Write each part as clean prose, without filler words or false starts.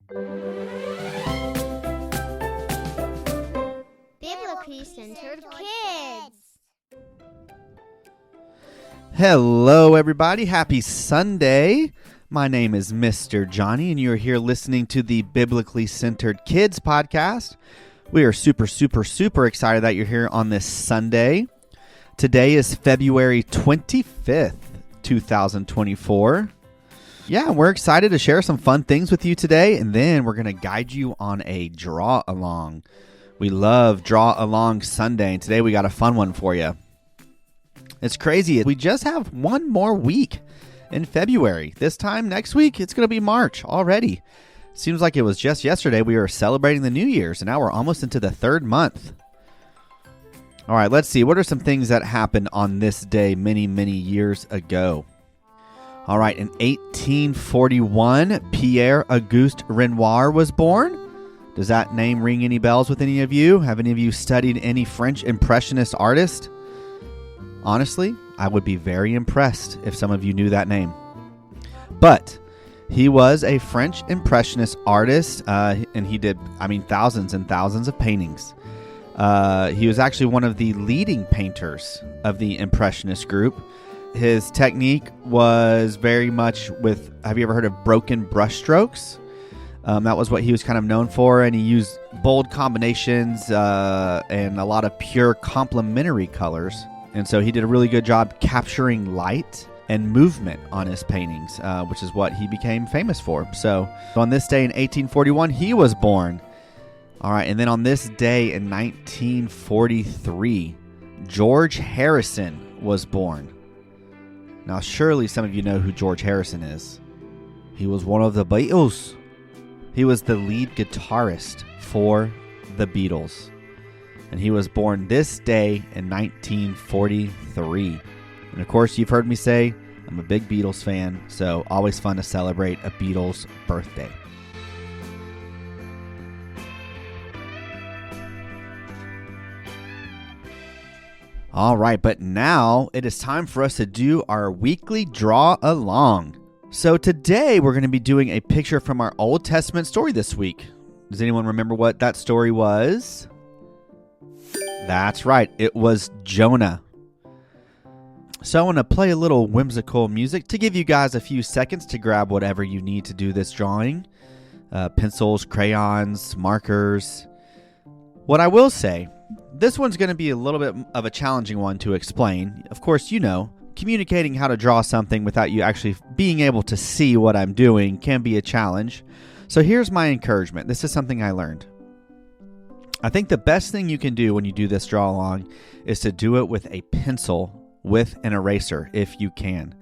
Biblically Centered Kids. Hello, everybody. Happy Sunday. My name is Mr. Jonny, and you're here listening to the Biblically Centered Kids podcast. We are super excited that you're here on this Sunday. Today is February 25th, 2024. Yeah, we're excited to share some fun things with you today, and then we're going to guide you on a draw-along. We love Draw-Along Sunday, and today we got a fun one for you. It's crazy. We just have one more week in February. This time next week, it's going to be March already. Seems like it was just yesterday we were celebrating the New Year's, and now we're almost into the third month. All right, let's see. What are some things that happened on this day many years ago? All right, in 1841, Pierre Auguste Renoir was born. Does that name ring any bells with any of you? Have any of you studied any French Impressionist artist? Honestly, I would be very impressed if some of you knew that name. But he was a French Impressionist artist, and he did, thousands and thousands of paintings. He was actually one of the leading painters of the Impressionist group. His technique was very much with, have you ever heard of broken brushstrokes? That was what he was kind of known for, and he used bold combinations and a lot of pure complementary colors. And so he did a really good job capturing light and movement on his paintings, which is what he became famous for. So on this day in 1841, he was born. All right, and then on this day in 1943, George Harrison was born. Now, surely some of you know who George Harrison is. He was one of the Beatles. He was the lead guitarist for the Beatles. And he was born this day in 1943. And of course, you've heard me say, I'm a big Beatles fan, so always fun to celebrate a Beatles birthday. All right, but now it is time for us to do our weekly draw along. So today we're going to be doing a picture from our Old Testament story this week. Does anyone remember what that story was? That's right, it was Jonah. So I want to play a little whimsical music to give you guys a few seconds to grab whatever you need to do this drawing. Pencils, crayons, markers. What I will say, this one's going to be a little bit of a challenging one to explain. Of course, you know, communicating how to draw something without you actually being able to see what I'm doing can be a challenge. So here's my encouragement. This is something I learned. I think the best thing you can do when you do this draw along is to do it with a pencil with an eraser if you can.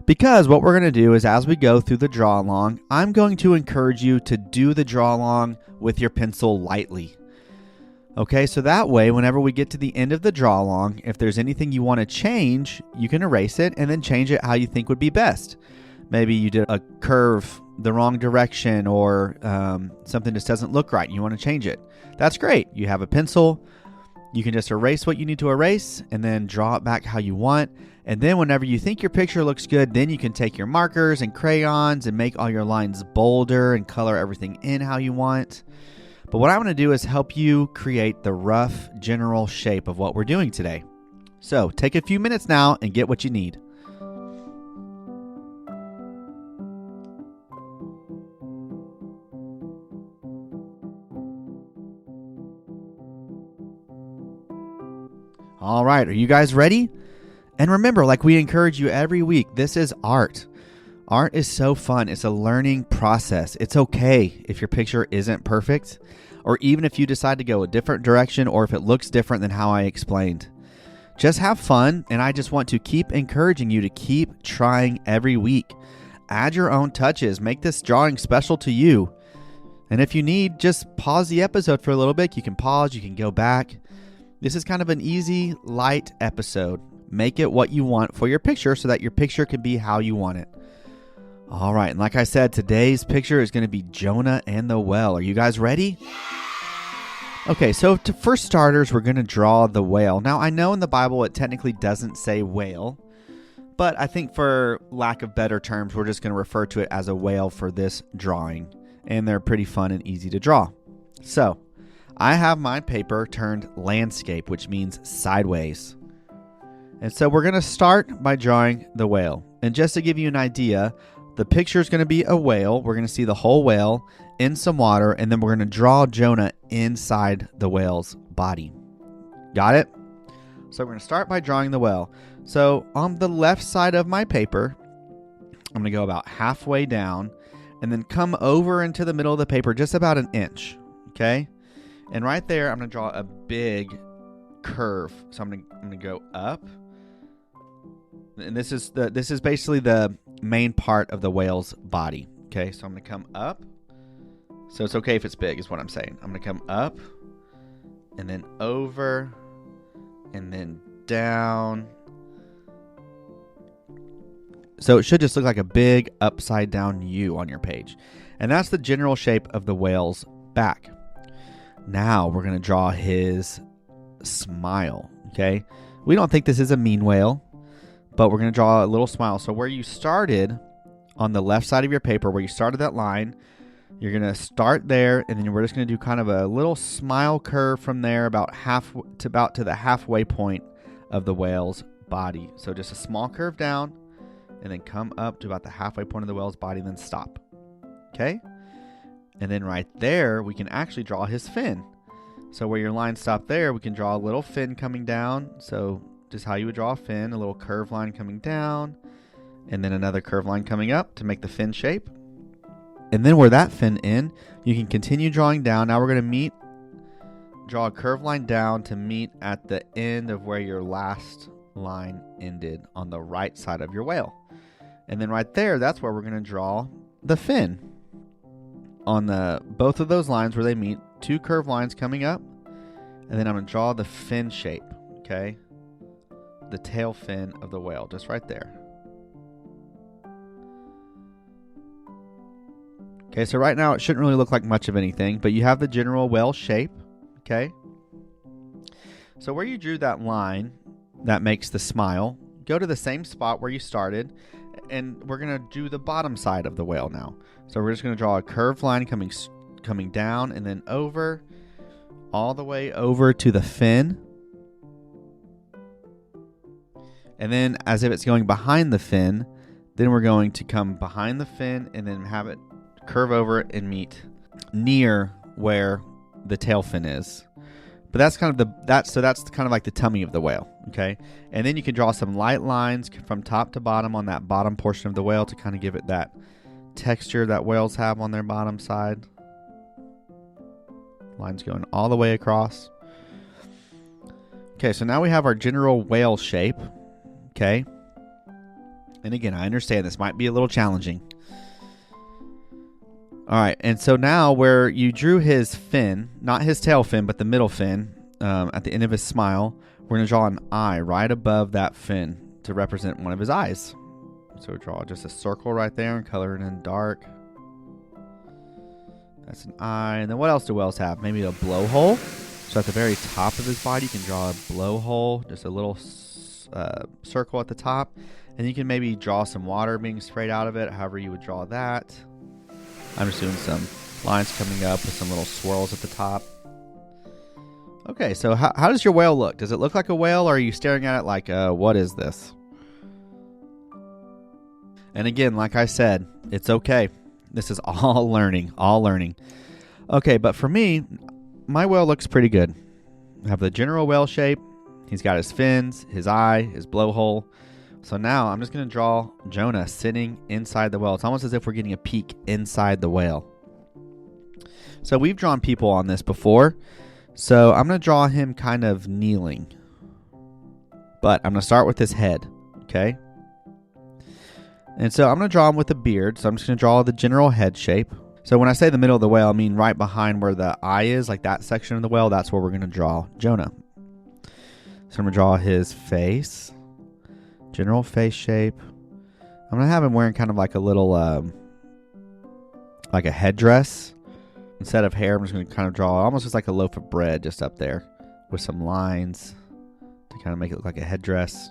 Because what we're going to do is as we go through the draw along, I'm going to encourage you to do the draw along with your pencil lightly. Okay, so that way, whenever we get to the end of the draw along, if there's anything you want to change, you can erase it and then change it how you think would be best. Maybe you did a curve the wrong direction or something just doesn't look right and you want to change it. That's great. You have a pencil. You can just erase what you need to erase and then draw it back how you want. And then whenever you think your picture looks good, then you can take your markers and crayons and make all your lines bolder and color everything in how you want. But what I want to do is help you create the rough general shape of what we're doing today. So take a few minutes now and get what you need. All right, are you guys ready? And remember, like we encourage you every week, this is art. Art is so fun. It's a learning process. It's okay if your picture isn't perfect, or even if you decide to go a different direction, or if it looks different than how I explained. Just have fun, and I just want to keep encouraging you to keep trying every week. Add your own touches. Make this drawing special to you. And if you need, just pause the episode for a little bit. You can pause, you can go back. This is kind of an easy, light episode. Make it what you want for your picture so that your picture can be how you want it. All right, and like I said, today's picture is going to be Jonah and the whale. Are you guys ready? Okay, so for starters, we're going to draw the whale. Now, I know in the Bible it technically doesn't say whale, but I think for lack of better terms, we're just going to refer to it as a whale for this drawing. and they're pretty fun and easy to draw. So I have my paper turned landscape, which means sideways. And so we're going to start by drawing the whale. And just to give you an idea, the picture is going to be a whale. We're going to see the whole whale in some water, and then we're going to draw Jonah inside the whale's body. Got it? So we're going to start by drawing the whale. So on the left side of my paper, I'm going to go about halfway down and then come over into the middle of the paper just about an inch. Okay? And right there, I'm going to draw a big curve. So I'm going to go up. And this is basically the main part of the whale's body. Okay? So I'm going to come up. So it's okay if it's big is what I'm saying. I'm going to come up and then over and then down. So it should just look like a big upside down U on your page. And that's the general shape of the whale's back. Now we're going to draw his smile, okay? We don't think this is a mean whale, but we're going to draw a little smile. So where you started on the left side of your paper, where you started that line, you're going to start there, and then we're just going to do kind of a little smile curve from there about to the halfway point of the whale's body. So just a small curve down, and then come up to about the halfway point of the whale's body, and then stop. Okay? And then right there, we can actually draw his fin. So where your line stopped there, we can draw a little fin coming down. So just how you would draw a fin, a little curved line coming down, and then another curved line coming up to make the fin shape. And then where that fin in, you can continue drawing down. Now we're going to draw a curved line down to meet at the end of where your last line ended on the right side of your whale. And then right there, that's where we're going to draw the fin. On both of those lines where they meet, two curved lines coming up, and then I'm going to draw the fin shape, okay? The tail fin of the whale, just right there. Okay, so right now it shouldn't really look like much of anything, but you have the general whale shape, okay? So where you drew that line that makes the smile, go to the same spot where you started, and we're going to do the bottom side of the whale now. So we're just going to draw a curved line coming down and then over, all the way over to the fin. And then as if it's going behind the fin, then we're going to come behind the fin and then have it curve over and meet near where the tail fin is. But that's kind of that's kind of like the tummy of the whale, okay? And then you can draw some light lines from top to bottom on that bottom portion of the whale to kind of give it that texture that whales have on their bottom side. Lines going all the way across. Okay, so now we have our general whale shape, okay? And again, I understand this might be a little challenging. All right, and so now where you drew his fin, not his tail fin, but the middle fin, at the end of his smile, we're going to draw an eye right above that fin to represent one of his eyes. So draw just a circle right there and color it in dark. That's an eye. And then what else do whales have? Maybe a blowhole. So at the very top of his body, you can draw a blowhole, just a little circle at the top. And you can maybe draw some water being sprayed out of it, however you would draw that. I'm just doing some lines coming up with some little swirls at the top. Okay, so how does your whale look? Does it look like a whale, or are you staring at it like, what is this? And again, like I said, it's okay. This is all learning, Okay, but for me, my whale looks pretty good. I have the general whale shape. He's got his fins, his eye, his blowhole. So now I'm just going to draw Jonah sitting inside the whale. It's almost as if we're getting a peek inside the whale. So we've drawn people on this before. So I'm going to draw him kind of kneeling. But I'm going to start with his head. Okay? And so I'm going to draw him with a beard. So I'm just going to draw the general head shape. So when I say the middle of the whale, I mean right behind where the eye is, like that section of the whale. That's where we're going to draw Jonah. So I'm going to draw his face. General face shape. I'm going to have him wearing kind of like a little, like a headdress. Instead of hair, I'm just going to kind of draw almost just like a loaf of bread just up there with some lines to kind of make it look like a headdress.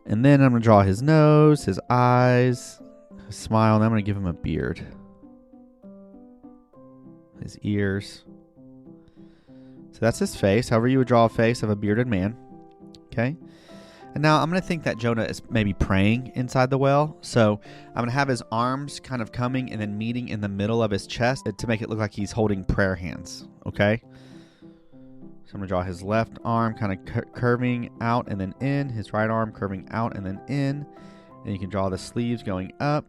And then I'm going to draw his nose, his eyes, his smile, and I'm going to give him a beard. his ears. So that's his face, however you would draw a face of a bearded man. Okay? And now I'm going to think that Jonah is maybe praying inside the whale. So I'm going to have his arms kind of coming and then meeting in the middle of his chest to make it look like he's holding prayer hands. Okay? So I'm going to draw his left arm kind of curving out and then in. His right arm curving out and then in. And you can draw the sleeves going up.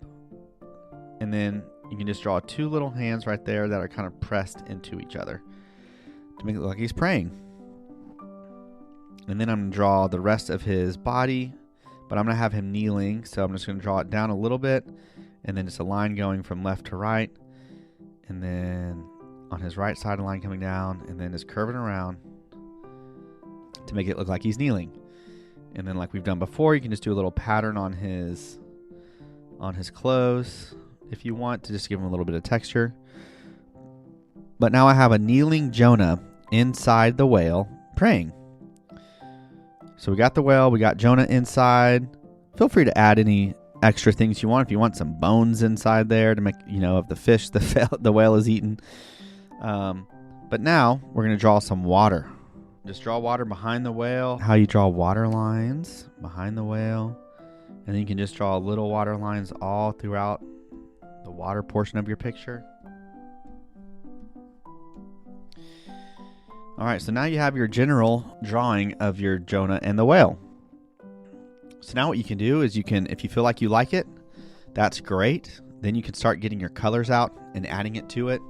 And then you can just draw two little hands right there that are kind of pressed into each other to make it look like he's praying. And then I'm going to draw the rest of his body, but I'm going to have him kneeling. So I'm just going to draw it down a little bit and then just a line going from left to right. And then on his right side, a line coming down and then just curving around to make it look like he's kneeling. And then like we've done before, you can just do a little pattern on his clothes if you want to just give him a little bit of texture. But now I have a kneeling Jonah inside the whale praying. So we got the whale, we got Jonah inside. Feel free to add any extra things you want. If you want some bones inside there to make, of the fish the whale is eating. But now we're going to draw some water. Just draw water behind the whale. How you draw water lines behind the whale. And then you can just draw little water lines all throughout the water portion of your picture. All right, so now you have your general drawing of your Jonah and the whale. So now what you can do is if you feel like you like it, that's great. Then you can start getting your colors out and adding it to it.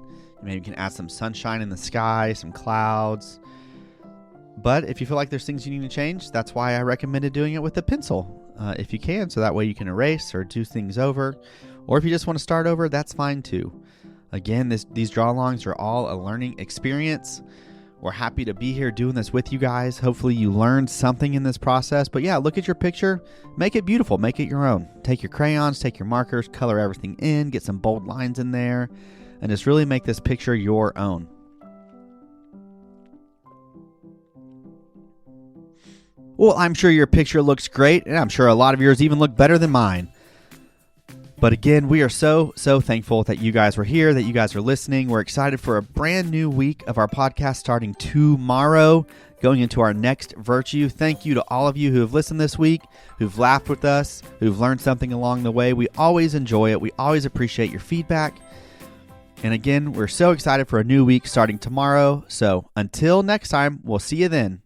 Maybe you can add some sunshine in the sky, some clouds. But if you feel like there's things you need to change, that's why I recommended doing it with a pencil, if you can. So that way you can erase or do things over. Or if you just want to start over, that's fine too. Again, these draw-alongs are all a learning experience. We're happy to be here doing this with you guys. Hopefully you learned something in this process. But yeah, look at your picture. Make it beautiful. Make it your own. Take your crayons, take your markers, color everything in, get some bold lines in there, and just really make this picture your own. Well, I'm sure your picture looks great, and I'm sure a lot of yours even look better than mine. But again, we are so thankful that you guys were here, that you guys are listening. We're excited for a brand new week of our podcast starting tomorrow, going into our next virtue. Thank you to all of you who have listened this week, who've laughed with us, who've learned something along the way. We always enjoy it. We always appreciate your feedback. And again, we're so excited for a new week starting tomorrow. So until next time, we'll see you then.